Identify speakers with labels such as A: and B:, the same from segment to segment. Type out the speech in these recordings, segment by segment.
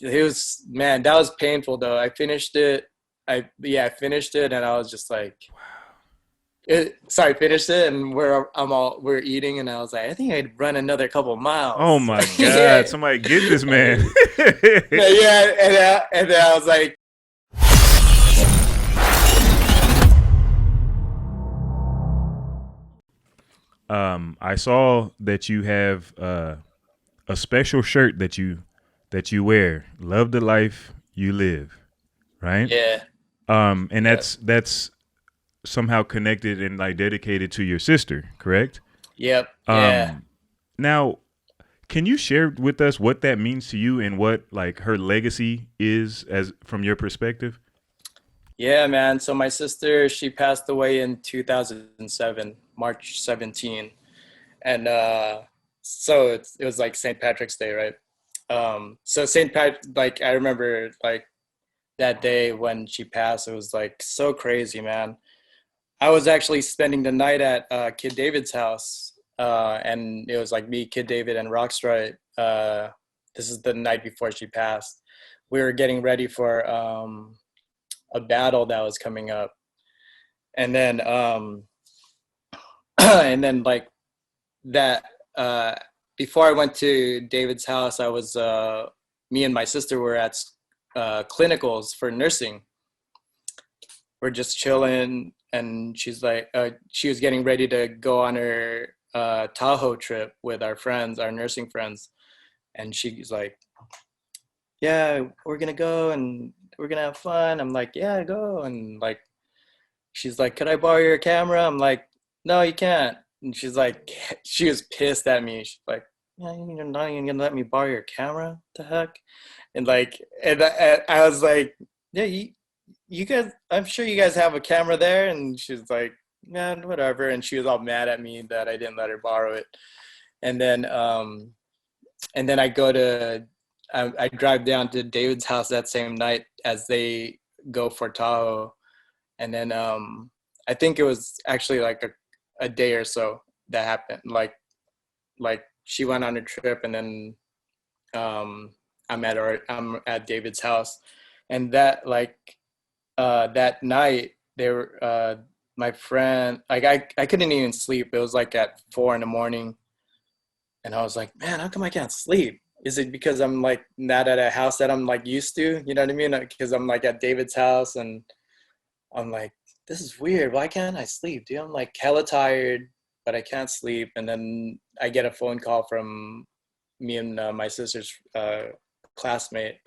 A: it was, man, that was painful though. I finished it. I finished it, and I was just like, finished it, and we're eating, and I was like, I think I'd run another couple
B: Oh
A: miles.
B: my God!
A: Yeah,
B: Somebody get this man.
A: yeah, and then I was like,
B: I saw that you have a special shirt that you wear. Love the life you live, right?
A: yeah,
B: And
A: yeah,
B: that's somehow connected and like dedicated to your sister, correct?
A: yep, yeah.
B: Um, now, can you share with us what that means to you and what like her legacy is as from your perspective?
A: Yeah, man. So my sister, she passed away in 2007, March 17. And so it was like St. Patrick's Day, right? So St. Pat, like I remember like that day when she passed, it was like so crazy, man. I was actually spending the night at Kid David's house, and it was like me, Kid David, and Rockstar. This is the night before she passed. We were getting ready for a battle that was coming up, and then and then like that before I went to David's house, I was me and my sister were at clinicals for nursing. We're just chilling, and she's like, she was getting ready to go on her Tahoe trip with our friends, our nursing friends, and she's like, "Yeah, we're gonna go and we're gonna have fun." I'm like, "Yeah, go." And like, she's like, "Could I borrow your camera?" I'm like, "No, you can't." And she's like, she was pissed at me. She's like, "Yeah, you're not even gonna let me borrow your camera? What the heck?" And like, I was like, "Yeah, you guys, I'm sure you guys have a camera there." And she's like, "Man, whatever." And she was all mad at me that I didn't let her borrow it. And then, I go to, I drive down to David's house that same night as they go for Tahoe. And then, I think it was actually like a day or so that happened. Like she went on a trip, and then, I'm at David's house, and that like that night they were my friend, like I couldn't even sleep. It was like at 4 in the morning, and I was like, man, how come I can't sleep? Is it because I'm like not at a house that I'm like used to? You know what I mean? Because I'm like at David's house, and I'm like, this is weird. Why can't I sleep, dude? I'm like hella tired, but I can't sleep. And then I get a phone call from me and my sister's classmate,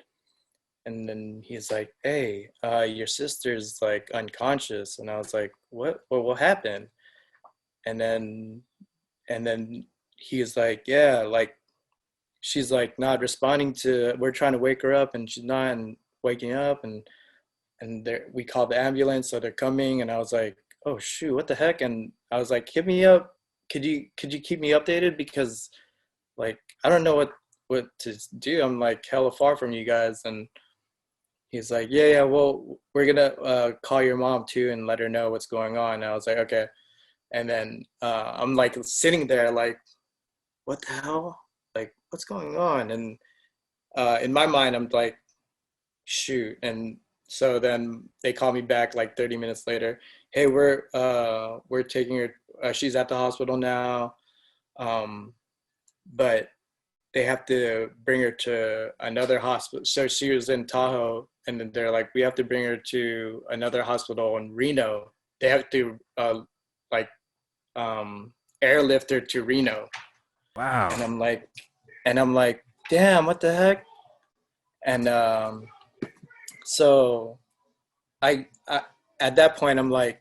A: and then he's like, "Hey, your sister's like unconscious." And I was like, "What? What happened?" And then he's like, "Yeah, like she's like not responding to. We're trying to wake her up, and she's not and waking up, and we called the ambulance, so they're coming." And I was like, "Oh shoot, what the heck?" And I was like, "Hit me up. Could you keep me updated, because like I don't know what to do. I'm like hella far from you guys." And he's like, "Yeah, yeah, well, we're gonna call your mom too and let her know what's going on." And I was like, "Okay." And then I'm like sitting there like, what the hell? Like, what's going on? And in my mind, I'm like, shoot. And so then they call me back like 30 minutes later. "Hey, we're taking her. She's at the hospital now, um, but they have to bring her to another hospital." So she was in Tahoe, and then they're like, "We have to bring her to another hospital in Reno. They have to like airlift her to Reno."
B: Wow.
A: And I'm like, damn, what the heck? And so I at that point I'm like,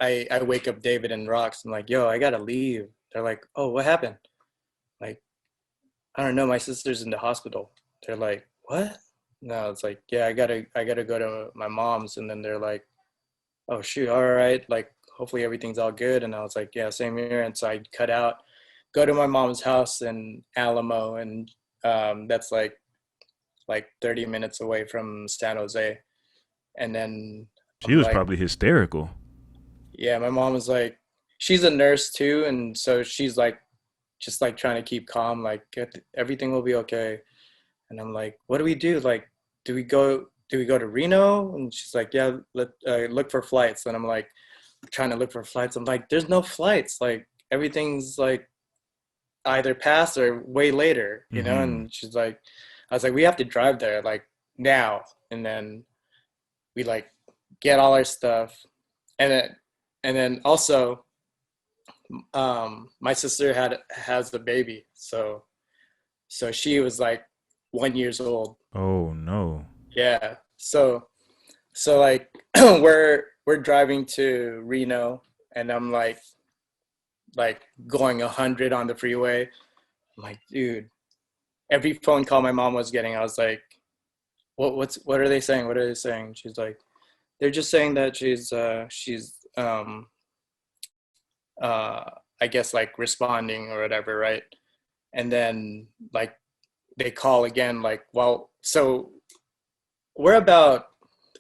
A: I wake up David and Rox. I'm like, "Yo, I gotta leave." They're like, "Oh, what happened?" Like, "I don't know. My sister's in the hospital." They're like, "What?" No, it's like, "Yeah, I gotta go to my mom's." And then they're like, "Oh shoot, all right. Like, hopefully everything's all good." And I was like, "Yeah, same here." And so I cut out, go to my mom's house in Alamo, and that's like 30 minutes away from San Jose. And then
B: She
A: I'm
B: was
A: like,
B: probably hysterical.
A: yeah, my mom was like, she's a nurse too, and so she's like, just like trying to keep calm, like, everything will be okay." And I'm like, what do we do? Like, do we go to Reno? And she's like, yeah, look for flights. And I'm like, trying to look for flights. I'm like, there's no flights. Like, everything's like either past or way later, you know?
B: Mm-hmm.
A: And she's like, I was like, we have to drive there like now. And then we like get all our stuff. And then also, my sister has a baby. So she was like 1 year old.
B: Oh no.
A: Yeah. So like we're driving to Reno, and I'm like going 100 on the freeway. I'm like, dude, every phone call my mom was getting, I was like, what are they saying? What are they saying? She's like, they're just saying that she's I guess like responding or whatever, right? And then like they call again, like, well, so we're about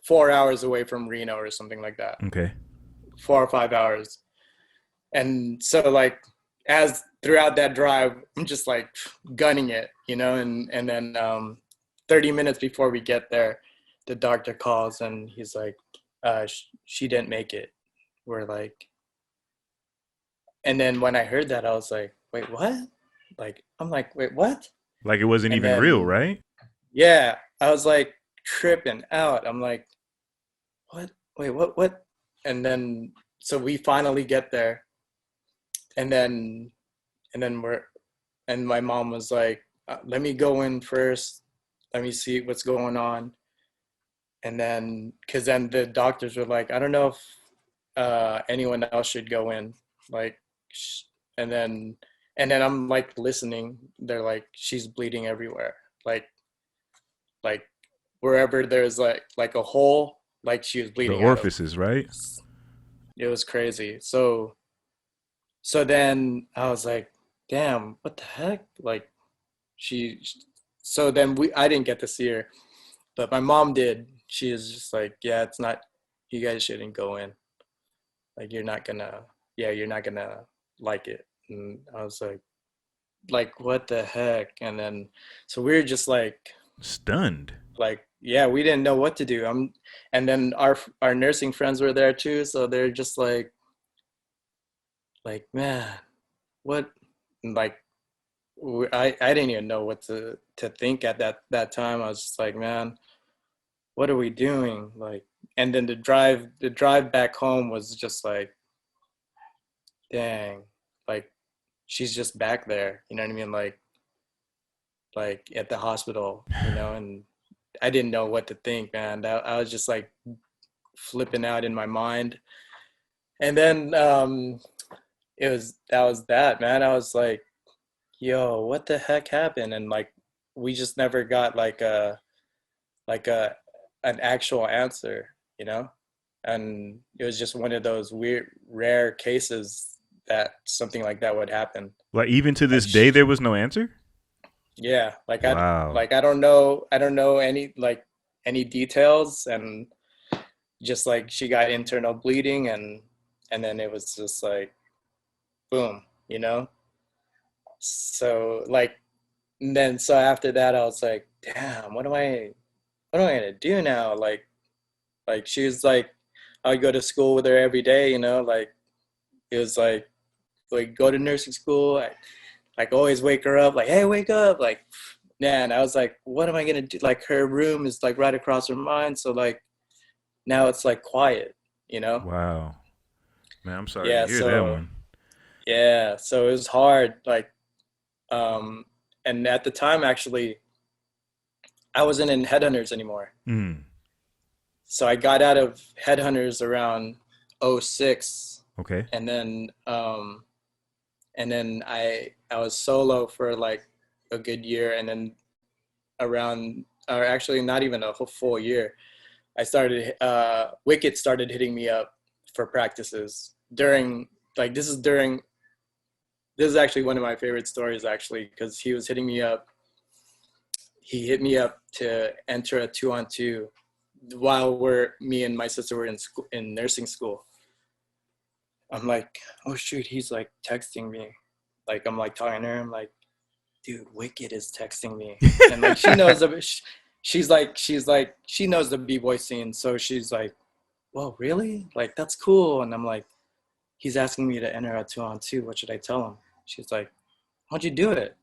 A: 4 hours away from Reno or something like that.
B: Okay.
A: 4 or 5 hours. And so like as throughout that drive, I'm just like gunning it, you know, and then 30 minutes before we get there, the doctor calls and he's like, she didn't make it. We're like, and then when I heard that, I was like, wait, what? Like, I'm like, wait, what?
B: Like it wasn't
A: And
B: even real,
A: then,
B: right?
A: yeah, I was like tripping out. I'm like, what? Wait, what? And then, so we finally get there. And then, and my mom was like, let me go in first. Let me see what's going on. And then, cause then the doctors were like, I don't know if anyone else should go in. Like, and then, I'm like listening. They're like, she's bleeding everywhere. Like wherever there's like a hole, like she was
B: The
A: bleeding out of.
B: orifices, right?
A: It was crazy. So then I was like, damn, what the heck? Like she, so then I didn't get to see her, but my mom did. She was just like, yeah, it's not, you guys shouldn't go in. Like, you're not gonna like it. And I was like, what the heck? And then, so we were just
B: Stunned.
A: yeah, we didn't know what to do. And then our nursing friends were there too. So they're just like, man, what? And like, I didn't even know what to think at that time. I was just like, man, what are we doing? Like, and then the drive back home was just like, dang, like she's just back there, you know what I mean? Like at the hospital, you know, and I didn't know what to think, man. I was just like flipping out in my mind. And then that was that, man. I was like, yo, what the heck happened? And like we just never got like a an actual answer, you know? And it was just one of those weird rare cases that something like that would happen.
B: Like even to
A: Like
B: this day, there was no answer.
A: yeah, like
B: Wow.
A: I don't know any details, and just like she got internal bleeding, and then it was just like boom, you know? So like, and then so after that I was like, damn, what am I gonna do now? Like she was like, I would go to school with her every day, you know, like it was like go to nursing school. I like always wake her up, like, hey, wake up, like, man. I was like, what am I gonna do? Like her room is like right across from mine, so like now it's like quiet, you know?
B: Wow. Man, I'm sorry to
A: Yeah,
B: hear that
A: so
B: one.
A: yeah, so it was hard, like, um, and at the time actually, I wasn't in Headhunters anymore.
B: Mm.
A: So I got out of Headhunters around '06,
B: Okay.
A: and then I was solo for like a good year, and then around, or actually not even a whole full year, I started Wicket started hitting me up for practices during, like, this is actually one of my favorite stories, actually, because he hit me up to enter a 2-on-2 while me and my sister were in school, in nursing school. I'm like, oh shoot, he's like texting me. Like I'm like talking to her. I'm like, dude, Wicket is texting me. And like, she knows, she's like, she knows the B-boy scene. So she's like, whoa, really? Like, that's cool. And I'm like, he's asking me to enter a 2-on-2. What should I tell him? She's like, why'd you do it?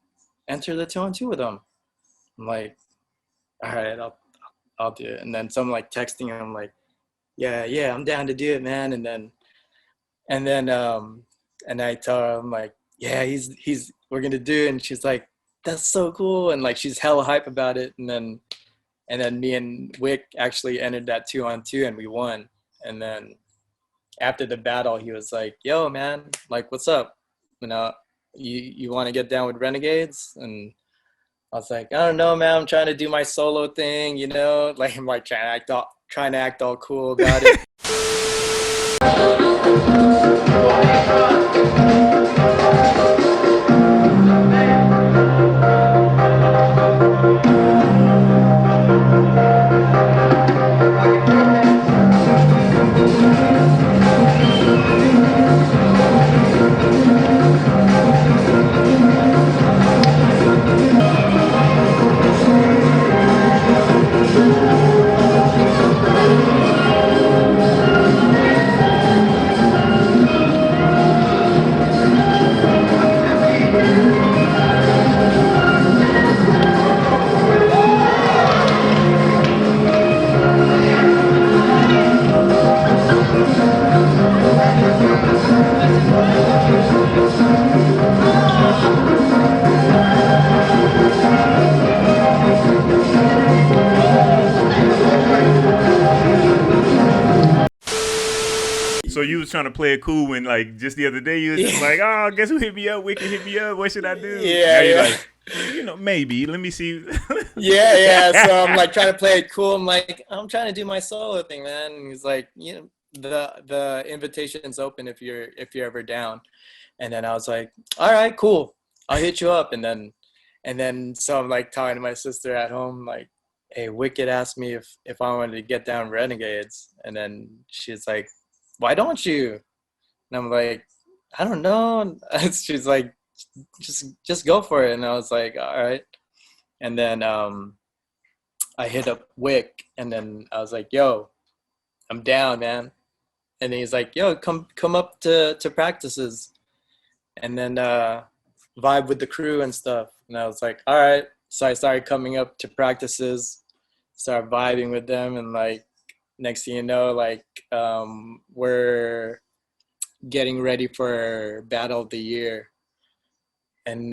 A: Enter the 2-on-2 with him. I'm like, all right, I'll do it. And then someone like texting him like, yeah, I'm down to do it, man. And then I tell her, I'm like, yeah, we're gonna do it. And she's like, that's so cool. And like, she's hella hype about it. And then me and Wick actually entered that 2-on-2 and we won. And then after the battle, he was like, yo, man, like, what's up? You know, you want to get down with Renegades? And I was like, I don't know, man. I'm trying to do my solo thing, you know? Like, I'm like trying to act all cool about it.
B: So you was trying to play it cool when, like, just the other day you was just like, oh, guess who hit me up? Wicket hit me up. What should I do?
A: Yeah,
B: you're like, you know, maybe. Let me see.
A: yeah. So I'm like trying to play it cool. I'm like, I'm trying to do my solo thing, man. And he's like, you know, the invitation's open if you're ever down. And then I was like, all right, cool. I'll hit you up. And then so I'm like talking to my sister at home, like, hey, Wicket asked me if I wanted to get down Renegades. And then she's like, why don't you? And I'm like, I don't know. She's like, just go for it. And I was like, all right. And then I hit up Wick, and then I was like, yo, I'm down, man. And then he's like, yo, come up to practices, and then vibe with the crew and stuff. And I was like, all right. So I started coming up to practices, started vibing with them, and like, next thing you know, like, we're getting ready for Battle of the Year, and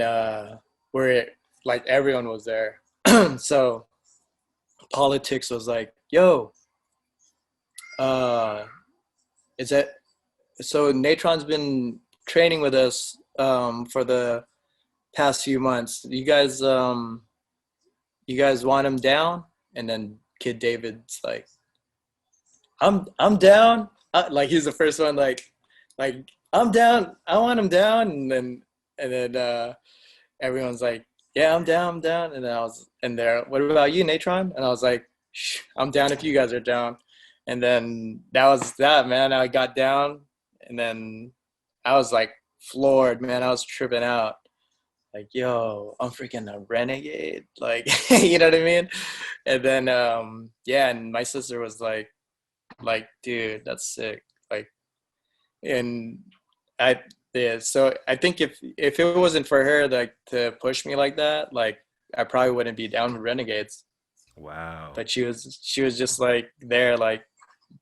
A: we're like, everyone was there. So Politics was like, yo, is that so? Naytron's been training with us for the past few months. You guys want him down? And then Kid David's like, I'm down. Like, he's the first one, like I'm down. I want him down. And then everyone's like, yeah, I'm down. And then I was in there. What about you, Naytron? And I was like, I'm down if you guys are down. And then that was that, man. I got down, and then I was like floored, man. I was tripping out. Like, yo, I'm freaking a renegade. Like, you know what I mean? And then yeah, and my sister was like, dude, that's sick. Like, and so I think if it wasn't for her, like, to push me like that, like, I probably wouldn't be down with Renegades.
B: Wow.
A: But she was just like there, like,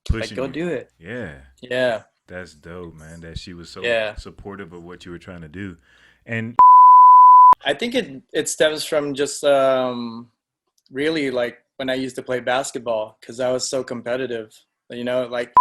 B: pushing
A: go
B: you.
A: do it.
B: Yeah. That's dope, man. That she was so supportive of what you were trying to do. And
A: I think it stems from just really, like, when I used to play basketball, because I was so competitive, you know, like.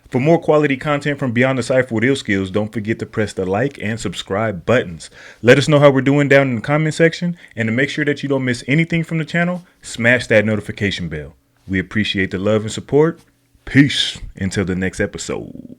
B: For more quality content from Beyond the Cypher with Illskillz, don't forget to press the like and subscribe buttons. Let us know how we're doing down in the comment section, and to make sure that you don't miss anything from the channel, smash that notification bell. We appreciate the love and support. Peace until the next episode.